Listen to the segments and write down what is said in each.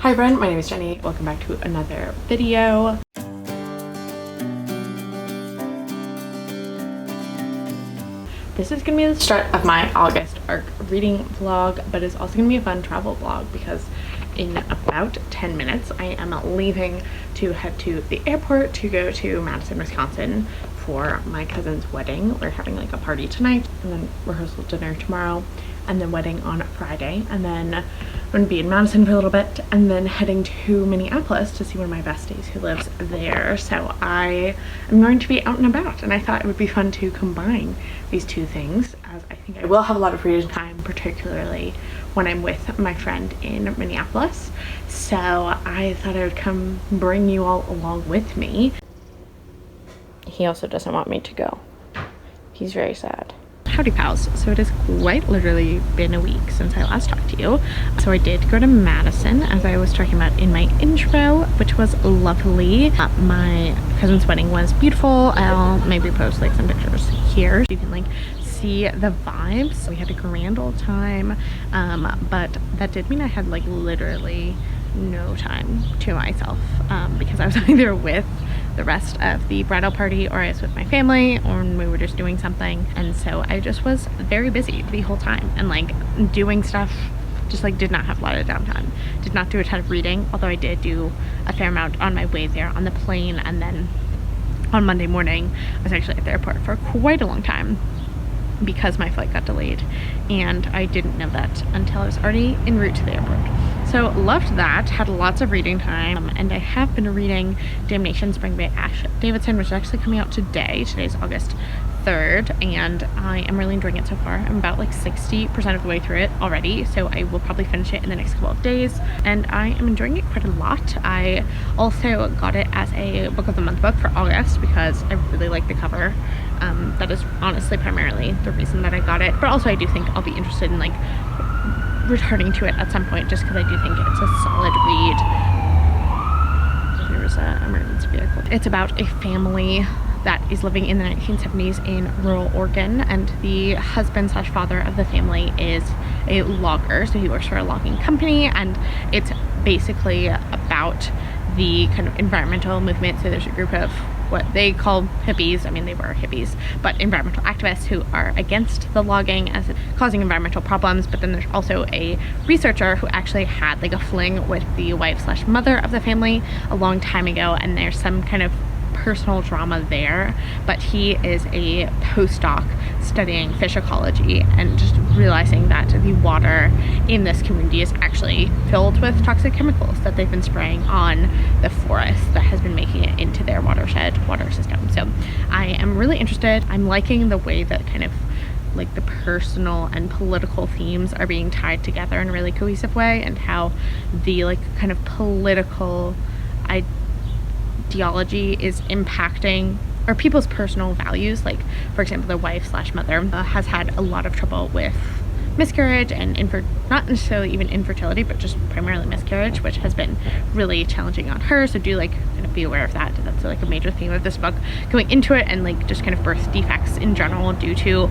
Hi everyone, my name is Jenny. Welcome back to another video. This is going to be the start of my August ARC reading vlog, but it's also going to be a fun travel vlog because in about 10 minutes I am leaving to head to the airport to go to Madison, Wisconsin for my cousin's wedding. We're having like a party tonight and then rehearsal dinner tomorrow and then wedding on Friday, and then I'm going to be in Madison for a little bit and then heading to Minneapolis to see one of my besties who lives there. So I am going to be out and about, and I thought it would be fun to combine these two things, as I think I will have a lot of reading time, particularly when I'm with my friend in Minneapolis. So I thought I would come bring you all along with me. He also doesn't want me to go. He's very sad. Howdy pals. So it has quite literally been a week since I last talked to you. So I did go to Madison, as I was talking about in my intro, which was lovely. My cousin's wedding was beautiful. I'll maybe post like some pictures here. You can like see the vibes. We had a grand old time, but that did mean I had like literally no time to myself, because I was either with the rest of the bridal party or I was with my family or we were just doing something, and so I just was very busy the whole time and like doing stuff, just like did not have a lot of downtime. Did not do a ton of reading, although I did do a fair amount on my way there on the plane, and then on Monday morning I was actually at the airport for quite a long time because my flight got delayed, and I didn't know that until I was already en route to the airport. So loved that, had lots of reading time, and I have been reading Damnation Spring by Ash Davidson, which is actually coming out today. Today's August 3rd, and I am really enjoying it so far. I'm about like 60% of the way through it already, so I will probably finish it in the next couple of days, and I am enjoying it quite a lot. I also got it as a book of the month book for August because I really like the cover. That is honestly primarily the reason that I got it, but also I do think I'll be interested in like returning to it at some point, just because I do think it's a solid read. There was an emergency vehicle. It's about a family that is living in the 1970s in rural Oregon, and the husband slash father of the family is a logger, so he works for a logging company, and it's basically about the kind of environmental movement. So there's a group of what they call hippies, I mean they were hippies, but environmental activists who are against the logging as it's causing environmental problems. But then there's also a researcher who actually had like a fling with the wife slash mother of the family a long time ago, and there's some kind of personal drama there. But he is a postdoc studying fish ecology and just realizing that the water in this community is actually filled with toxic chemicals that they've been spraying on the forest that has been making it into their watershed water system. So I am really interested. I'm liking the way that kind of like the personal and political themes are being tied together in a really cohesive way, and how the like kind of political ideology is impacting or people's personal values. Like for example, the wife slash mother has had a lot of trouble with miscarriage and not necessarily even infertility, but just primarily miscarriage, which has been really challenging on her. So do like kind of be aware of that. That's like a major theme of this book going into it, and like just kind of birth defects in general due to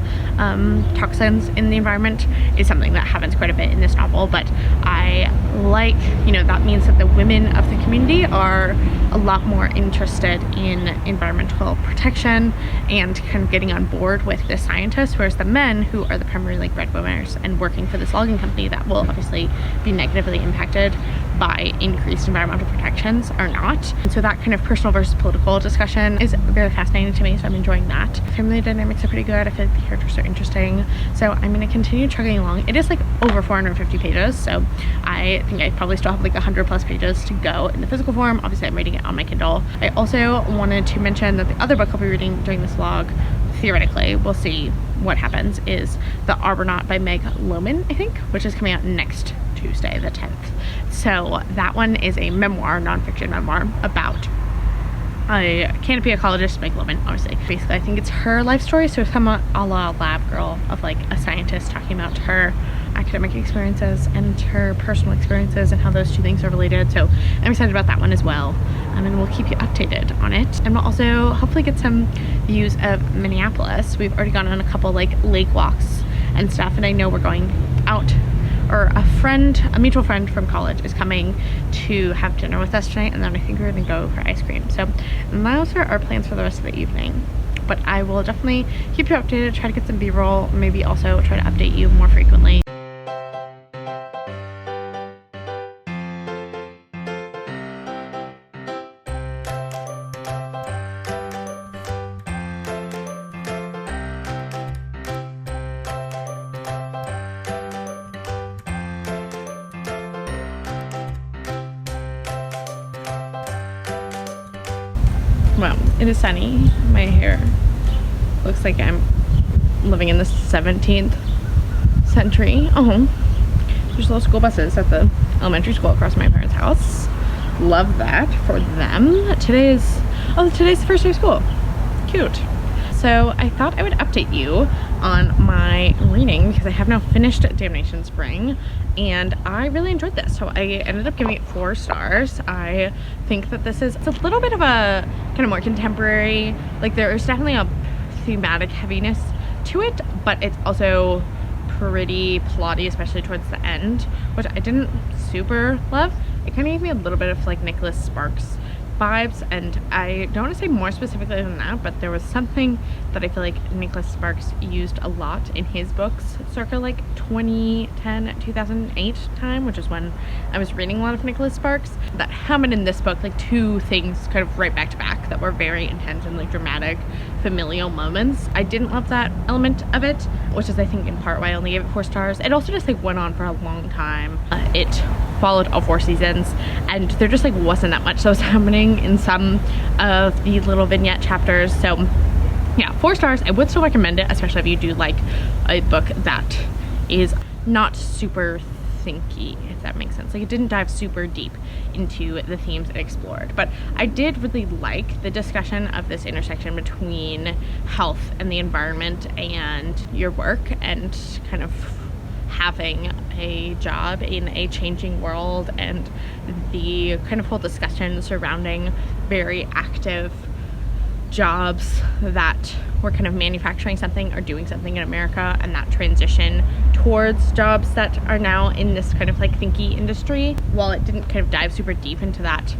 toxins in the environment is something that happens quite a bit in this novel. But I like, you know, that means that the women of the community are a lot more interested in environmental protection and kind of getting on board with the scientists, whereas the men, who are the primary like breadwinners and working for this logging company that will obviously be negatively impacted by increased environmental protections, are not. And so that kind of personal versus political discussion is very fascinating to me, so I'm enjoying that. Family dynamics are pretty good. I feel like the characters are interesting, so I'm going to continue chugging along. It is like over 450 pages, so I think I probably still have like 100 plus pages to go in the physical form. Obviously I'm reading it on my Kindle. I also wanted to mention that the other book I'll be reading during this vlog, theoretically, we'll see what happens, is The Arbornaut by Meg Lohman, I think, which is coming out next Tuesday the 10th. So that one is a memoir, nonfiction memoir, about a canopy ecologist, Meg Lohman, obviously. Basically, I think it's her life story, so somewhat a la Lab Girl, of like a scientist talking about her academic experiences and her personal experiences and how those two things are related. So I'm excited about that one as well, and we'll keep you updated on it. And we'll also hopefully get some views of Minneapolis. We've already gone on a couple like lake walks and stuff, and I know we're going out or a mutual friend from college is coming to have dinner with us tonight, and then I think we're gonna go for ice cream. So those are our plans for the rest of the evening. But I will definitely keep you updated, try to get some b-roll, maybe also try to update you more frequently. Well, it is sunny. My hair looks like I'm living in the 17th century. Oh, there's little school buses at the elementary school across my parents' house. Love that for them. Today's the first day of school. Cute. So I thought I would update you on my reading because I have now finished Damnation Spring and I really enjoyed this. So I ended up giving it 4 stars. I think that it's a little bit of a kind of more contemporary, like there is definitely a thematic heaviness to it, but it's also pretty plotty, especially towards the end, which I didn't super love. It kind of gave me a little bit of like Nicholas Sparks vibes, and I don't want to say more specifically than that, but there was something that I feel like Nicholas Sparks used a lot in his books circa like 2010 2008 time, which is when I was reading a lot of Nicholas Sparks, that happened in this book, like 2 things kind of right back to back that were very intense and like dramatic familial moments. I didn't love that element of it, which is I think in part why I only gave it 4 stars. It also just like went on for a long time. It followed all 4 seasons and there just like wasn't that much that was happening in some of the little vignette chapters. So yeah, 4 stars. I would still recommend it, especially if you do like a book that is not super thinky, if that makes sense. Like it didn't dive super deep into the themes it explored, but I did really like the discussion of this intersection between health and the environment and your work and kind of having a job in a changing world, and the kind of whole discussion surrounding very active jobs that were kind of manufacturing something or doing something in America, and that transition towards jobs that are now in this kind of like thinky industry. While it didn't kind of dive super deep into that,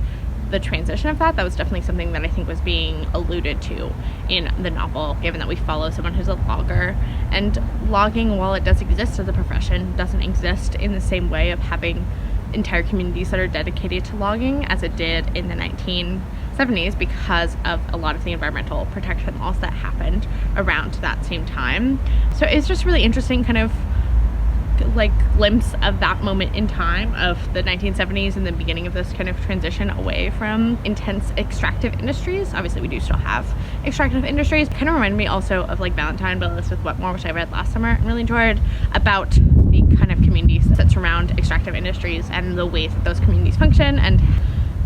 the transition of that was definitely something that I think was being alluded to in the novel, given that we follow someone who's a logger. And logging, while it does exist as a profession, doesn't exist in the same way of having entire communities that are dedicated to logging as it did in the 1970s, because of a lot of the environmental protection laws that happened around that same time. So it's just really interesting kind of like glimpse of that moment in time of the 1970s and the beginning of this kind of transition away from intense extractive industries. Obviously we do still have extractive industries. Kind of reminded me also of like Valentine by Elizabeth Wetmore, which I read last summer and really enjoyed, about the kind of communities that surround extractive industries and the ways that those communities function and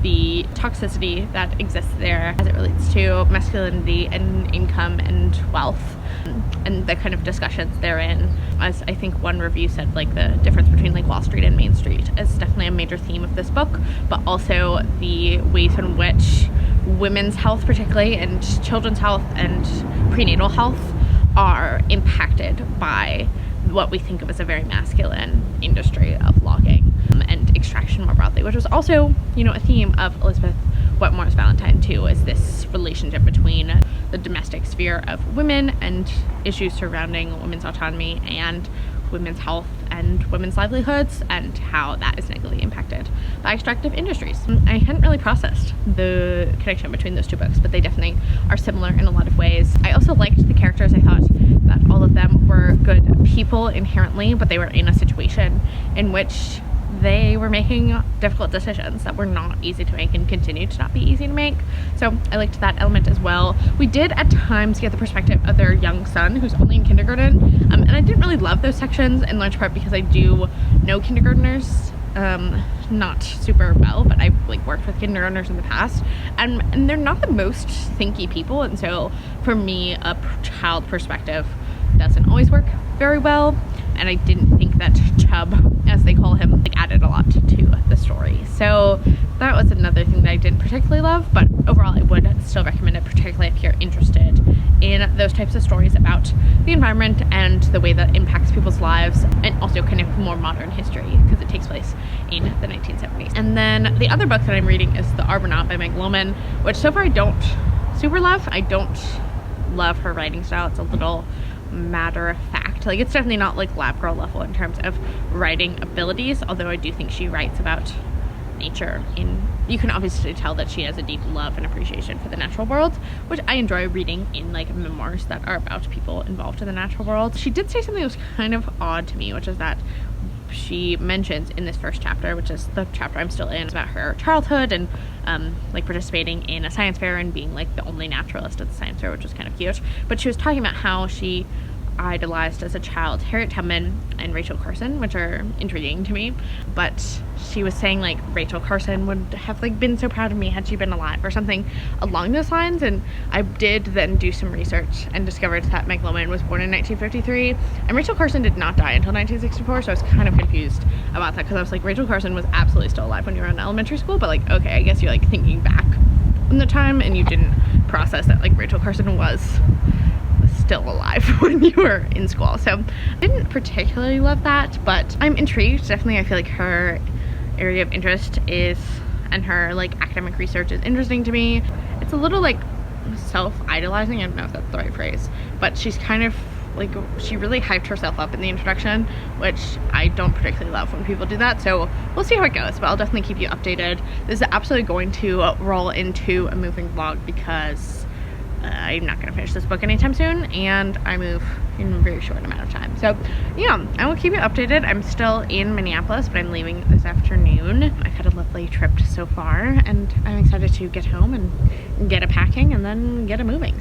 the toxicity that exists there as it relates to masculinity and income and wealth, and the kind of discussions therein. As I think one review said, like the difference between like Wall Street and Main Street is definitely a major theme of this book, but also the ways in which women's health particularly, and children's health and prenatal health are impacted by what we think of as a very masculine industry of logging and extraction more broadly, which was also, you know, a theme of Elizabeth Wetmore's Valentine too, is this relationship between the domestic sphere of women and issues surrounding women's autonomy and women's health and women's livelihoods, and how that is negatively impacted by extractive industries. I hadn't really processed the connection between those 2 books, but they definitely are similar in a lot of ways. I also liked the characters. I thought that all of them were good people inherently, but they were in a situation in which they were making difficult decisions that were not easy to make and continue to not be easy to make. So I liked that element as well. We did at times get the perspective of their young son, who's only in kindergarten, and I didn't really love those sections, in large part because I do know kindergartners not super well, but I've like worked with kindergartners in the past, and they're not the most thinky people, and so for me a child perspective doesn't always work very well, and I didn't think that Chubb, as they call him, like added a lot to the story. So that was another thing that I didn't particularly love, but overall I would still recommend it, particularly if you're interested in those types of stories about the environment and the way that impacts people's lives, and also kind of more modern history because it takes place in the 1970s. And then the other book that I'm reading is The Arbornaut by Meg Lomond, which so far I don't super love. I don't love her writing style. It's a little matter of fact. Like, it's definitely not like lab girl level in terms of writing abilities, although I do think she writes about nature in, you can obviously tell that she has a deep love and appreciation for the natural world, which I enjoy reading in like memoirs that are about people involved in the natural world. She did say something that was kind of odd to me, which is that she mentions in this first chapter, which is the chapter I'm still in, about her childhood and like participating in a science fair and being like the only naturalist at the science fair, which was kind of cute. But she was talking about how she idolized as a child Harriet Tubman and Rachel Carson, which are intriguing to me. But she was saying like Rachel Carson would have like been so proud of me had she been alive, or something along those lines. And I did then do some research and discovered that Meg Lomond was born in 1953 and Rachel Carson did not die until 1964, so I was kind of confused about that, because I was like, Rachel Carson was absolutely still alive when you were in elementary school, but like, okay, I guess you're like thinking back in the time and you didn't process that like Rachel Carson was still alive when you were in school. So I didn't particularly love that, but I'm intrigued. Definitely I feel like her area of interest is, and her like academic research is interesting to me. It's a little like self-idolizing, I don't know if that's the right phrase, but she's kind of like, she really hyped herself up in the introduction, which I don't particularly love when people do that. So we'll see how it goes, but I'll definitely keep you updated. This is absolutely going to roll into a moving vlog because I'm not going to finish this book anytime soon, and I move in a very short amount of time. So yeah, I will keep you updated. I'm still in Minneapolis, but I'm leaving this afternoon. I've had a lovely trip so far, and I'm excited to get home and get a packing and then get a moving.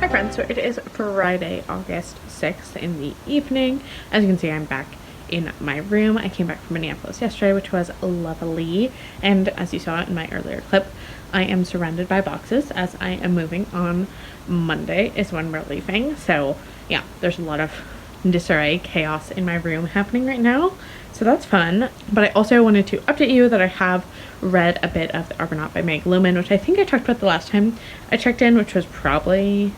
Hi friends, so it is Friday, August 6th in the evening. As you can see, I'm back in my room. I came back from Minneapolis yesterday, which was lovely. And as you saw in my earlier clip, I am surrounded by boxes as I am moving on Monday is when we're leaving. So yeah, there's a lot of disarray, chaos in my room happening right now. So that's fun. But I also wanted to update you that I have read a bit of The Arbornaut by Meg Lomond, which I think I talked about the last time I checked in, which was probably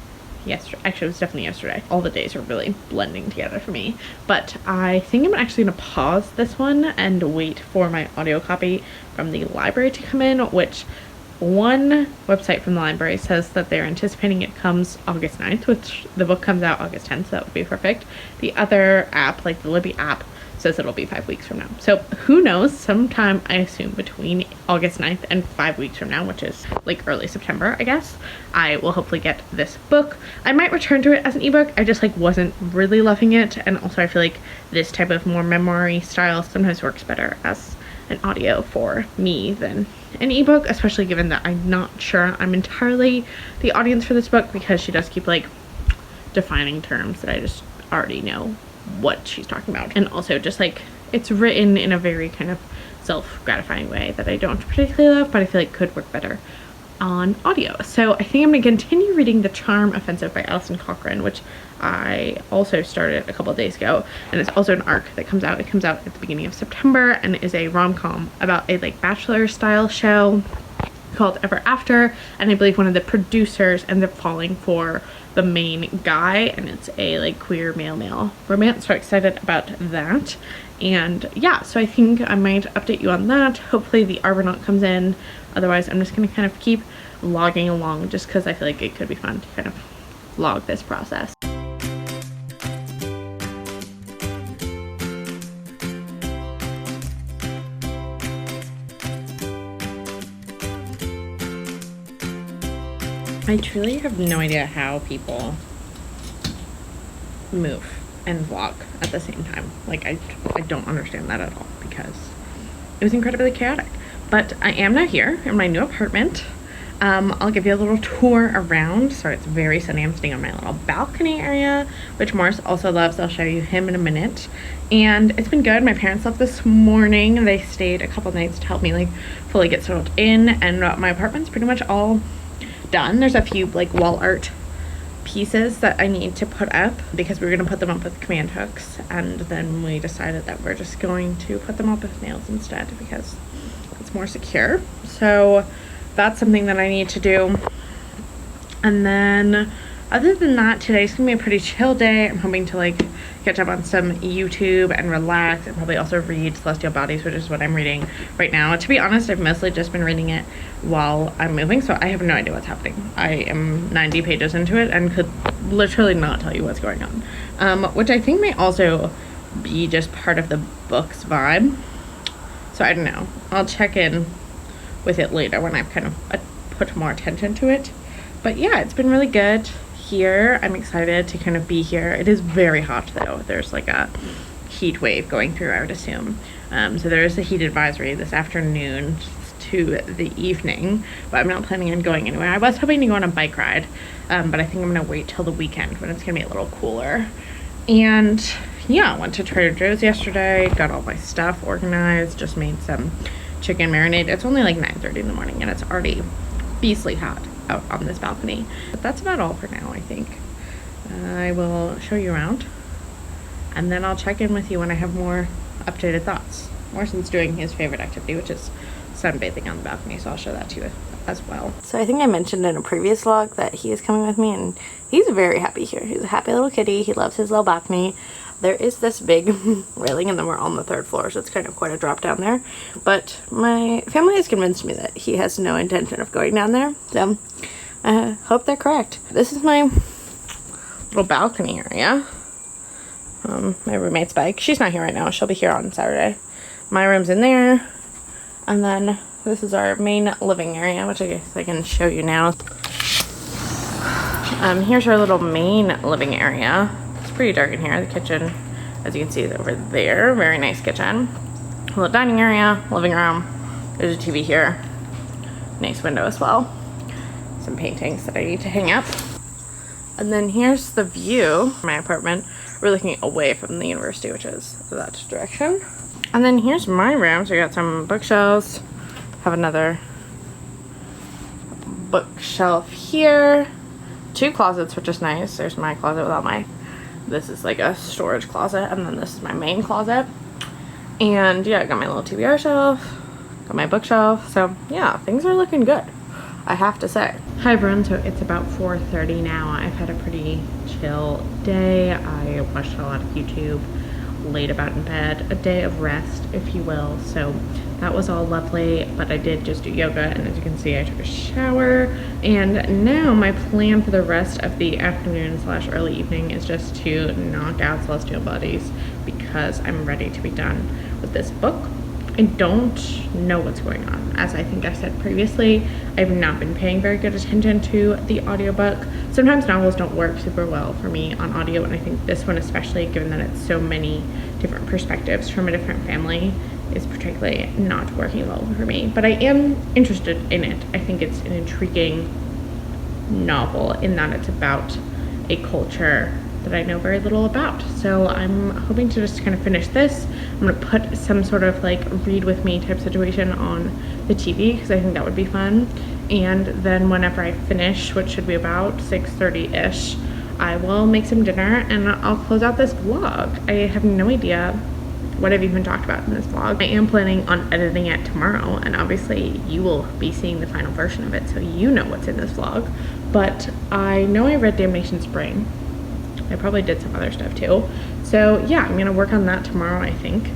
yesterday. Actually, it was definitely yesterday. All the days are really blending together for me. But I think I'm actually going to pause this one and wait for my audio copy from the library to come in, which one website from the library says that they're anticipating it comes August 9th, which the book comes out August 10th, so that would be perfect. The other app, like the Libby app, says it'll be 5 weeks from now. So who knows, sometime I assume between August 9th and 5 weeks from now, which is like early September, I guess, I will hopefully get this book. I might return to it as an ebook. I just like wasn't really loving it, and also I feel like this type of more memoir style sometimes works better as an audio for me than an ebook, especially given that I'm not sure I'm entirely the audience for this book, because she does keep like defining terms that I just already know what she's talking about, and also just like it's written in a very kind of self-gratifying way that I don't particularly love, but I feel like could work better on audio. So I think I'm going to continue reading The Charm Offensive by Alison Cochrane, which I also started a couple of days ago, and it's also an arc that comes out. It comes out at the beginning of September and is a rom-com about a like bachelor style show called Ever After, and I believe one of the producers ends up falling for the main guy, and it's a like queer male romance, so excited about that. And yeah, so I think I might update you on that. Hopefully the Arbornaut comes in, otherwise I'm just gonna kind of keep logging along just because I feel like it could be fun to kind of log this process. I truly have no idea how people move and vlog at the same time. Like I don't understand that at all, because it was incredibly chaotic. But I am now here in my new apartment. I'll give you a little tour around. Sorry, it's very sunny. I'm sitting on my little balcony area, which Morris also loves. I'll show you him in a minute. And it's been good. My parents left this morning. They stayed a couple nights to help me like fully get settled in, and my apartment's pretty much all done. There's a few like wall art pieces that I need to put up because we were going to put them up with command hooks, and then we decided that we're just going to put them up with nails instead because it's more secure. So that's something that I need to do. And then other than that, today's gonna be a pretty chill day. I'm hoping to like catch up on some YouTube and relax, and probably also read Celestial Bodies, which is what I'm reading right now. To be honest, I've mostly just been reading it while I'm moving, so I have no idea what's happening. I am 90 pages into it and could literally not tell you what's going on, which I think may also be just part of the book's vibe. So I don't know. I'll check in with it later when I've kind of put more attention to it. But yeah, it's been really good here. I'm excited to kind of be here. It is very hot though. There's like a heat wave going through, I would assume. So there is a heat advisory this afternoon to the evening, but I'm not planning on going anywhere. I was hoping to go on a bike ride, but I think I'm gonna wait till the weekend when it's gonna be a little cooler. And yeah, I went to Trader Joe's yesterday, got all my stuff organized, just made some chicken marinade. It's only like 9:30 in the morning and it's already beastly hot out on this balcony. But that's about all for now, I think. I will show you around and then I'll check in with you when I have more updated thoughts. Morrison's doing his favorite activity, which is sunbathing on the balcony, so I'll show that to you as well. So I think I mentioned in a previous vlog that he is coming with me, and he's very happy here. He's a happy little kitty. He loves his little balcony. There is this big railing, and then we're on the 3rd floor, so it's kind of quite a drop down there. But my family has convinced me that he has no intention of going down there, so I hope they're correct. This is my little balcony area. My roommate's bike. She's not here right now. She'll be here on Saturday. My room's in there, and then this is our main living area, which I guess I can show you now. Here's our little main living area. It's pretty dark in here. The kitchen, as you can see, is over there. Very nice kitchen. A little dining area, living room. There's a TV here. Nice window as well. Some paintings that I need to hang up. And then here's the view of my apartment. We're looking away from the university, which is that direction. And then here's my room. So we got some bookshelves. Have another bookshelf here. 2 closets, which is nice. There's my closet without my, this is like a storage closet, and then this is my main closet. And yeah, I got my little TBR shelf, got my bookshelf. So yeah, things are looking good, I have to say. Hi everyone, so it's about 4:30 now. I've had a pretty chill day. I watched a lot of YouTube, laid about in bed, a day of rest, if you will. So that was all lovely, but I did just do yoga, and as you can see, I took a shower. And now my plan for the rest of the afternoon / early evening is just to knock out Celestial Bodies because I'm ready to be done with this book. I don't know what's going on. As I think I said previously, I've not been paying very good attention to the audiobook. Sometimes novels don't work super well for me on audio, and I think this one especially, given that it's so many different perspectives from a different family, is particularly not working well for me. But I am interested in it. I think it's an intriguing novel in that it's about a culture that I know very little about. So I'm hoping to just kind of finish this. I'm gonna put some sort of like read with me type situation on the TV because I think that would be fun. And then whenever I finish, which should be about 6:30-ish, I will make some dinner and I'll close out this vlog. I have no idea what I've even talked about in this vlog. I am planning on editing it tomorrow, and obviously you will be seeing the final version of it, so you know what's in this vlog. But I know I read Damnation Spring. I probably did some other stuff too. So yeah, I'm gonna work on that tomorrow, I think,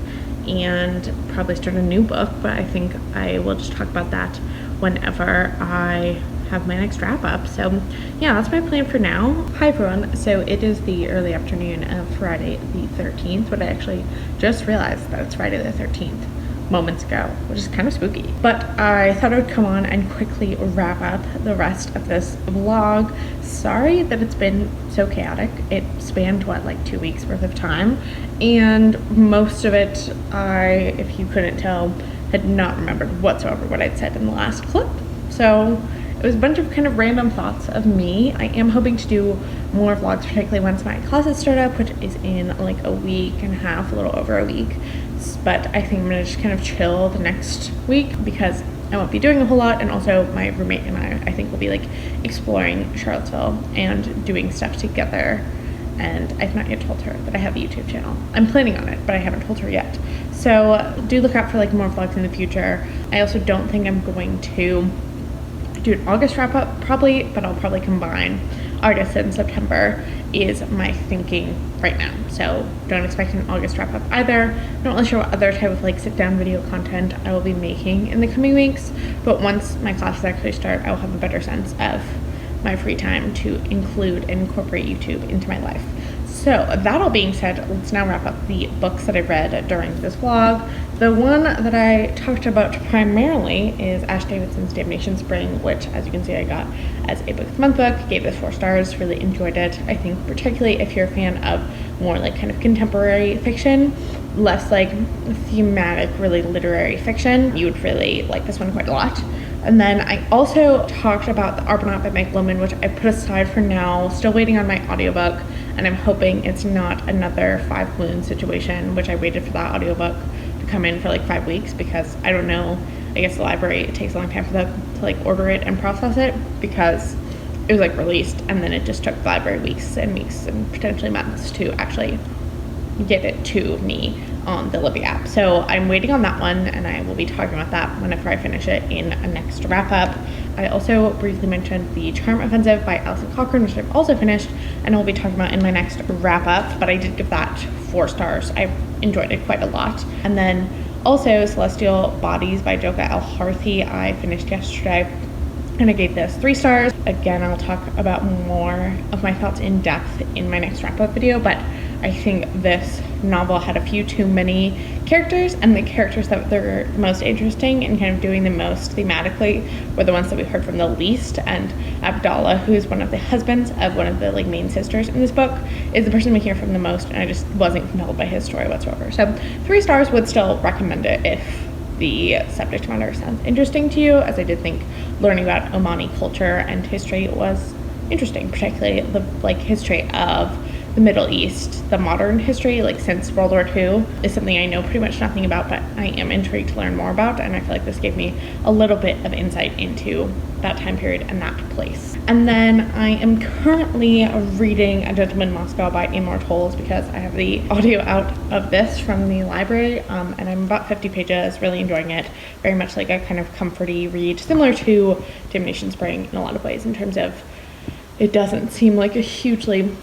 and probably start a new book, but I think I will just talk about that whenever I have my next wrap up. So yeah, that's my plan for now. Hi everyone, so it is the early afternoon of Friday the 13th, but I actually just realized that it's Friday the 13th moments ago, which is kind of spooky. But I thought I would come on and quickly wrap up the rest of this vlog. Sorry that it's been so chaotic. It spanned what, like 2 weeks worth of time, and most of it I, if you couldn't tell, had not remembered whatsoever what I'd said in the last clip. So it was a bunch of kind of random thoughts of me. I am hoping to do more vlogs, particularly once my classes start up, which is in like a week and a half, a little over a week. But I think I'm gonna just kind of chill the next week because I won't be doing a whole lot, and also my roommate and I think will be like exploring Charlottesville and doing stuff together. And I've not yet told her that I have a YouTube channel. I'm planning on it, but I haven't told her yet. So do look out for like more vlogs in the future. I also don't think I'm going to do an August wrap up probably, but I'll probably combine August and September is my thinking right now. So don't expect an August wrap up either. I'm not really sure what other type of like sit down video content I will be making in the coming weeks, but once my classes actually start, I will have a better sense of my free time to include and incorporate YouTube into my life. So that all being said, let's now wrap up the books that I read during this vlog. The one that I talked about primarily is Ash Davidson's Damnation Spring, which as you can see I got as a Book of the Month book. Gave this 4 stars, really enjoyed it. I think particularly if you're a fan of more like kind of contemporary fiction, less like thematic, really literary fiction, you would really like this one quite a lot. And then I also talked about The Arbornaut by Meg Lomond, which I put aside for now, still waiting on my audiobook, and I'm hoping it's not another 5 Wounds situation, which I waited for that audiobook to come in for like 5 weeks because I don't know, I guess the library, it takes a long time for them to like order it and process it because it was like released and then it just took the library weeks and potentially months to actually get it to me on the Libby app. So I'm waiting on that one, and I will be talking about that whenever I finish it in a next wrap up. I also briefly mentioned The Charm Offensive by Alison Cochrane, which I've also finished and I'll be talking about in my next wrap up, but I did give that 4 stars. I enjoyed it quite a lot. And then also Celestial Bodies by Joka El-Harthi I finished yesterday, and I gave this 3 stars. Again, I'll talk about more of my thoughts in depth in my next wrap up video, but I think this novel had a few too many characters, and the characters that were most interesting and kind of doing the most thematically were the ones that we heard from the least. And Abdallah, who is one of the husbands of one of the like main sisters in this book, is the person we hear from the most, and I just wasn't compelled by his story whatsoever. So 3 stars, would still recommend it if the subject matter sounds interesting to you, as I did think learning about Omani culture and history was interesting, particularly the like history of the Middle East, the modern history, like since World War II, is something I know pretty much nothing about, but I am intrigued to learn more about, and I feel like this gave me a little bit of insight into that time period and that place. And then I am currently reading A Gentleman Moscow by Immortals because I have the audio out of this from the library, and I'm about 50 pages, really enjoying it. Very much like a kind of comforty read, similar to Damnation Spring in a lot of ways in terms of it doesn't seem like a hugely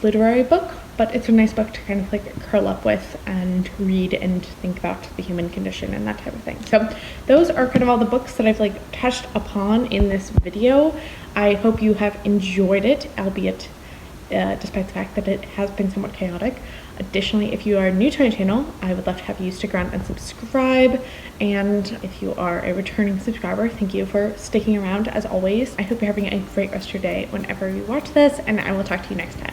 literary book, but it's a nice book to kind of like curl up with and read and think about the human condition and that type of thing. So those are kind of all the books that I've like touched upon in this video. I hope you have enjoyed it, albeit despite the fact that it has been somewhat chaotic. Additionally, if you are new to my channel, I would love to have you stick around and subscribe. And if you are a returning subscriber, thank you for sticking around as always. I hope you're having a great rest of your day whenever you watch this, and I will talk to you next time.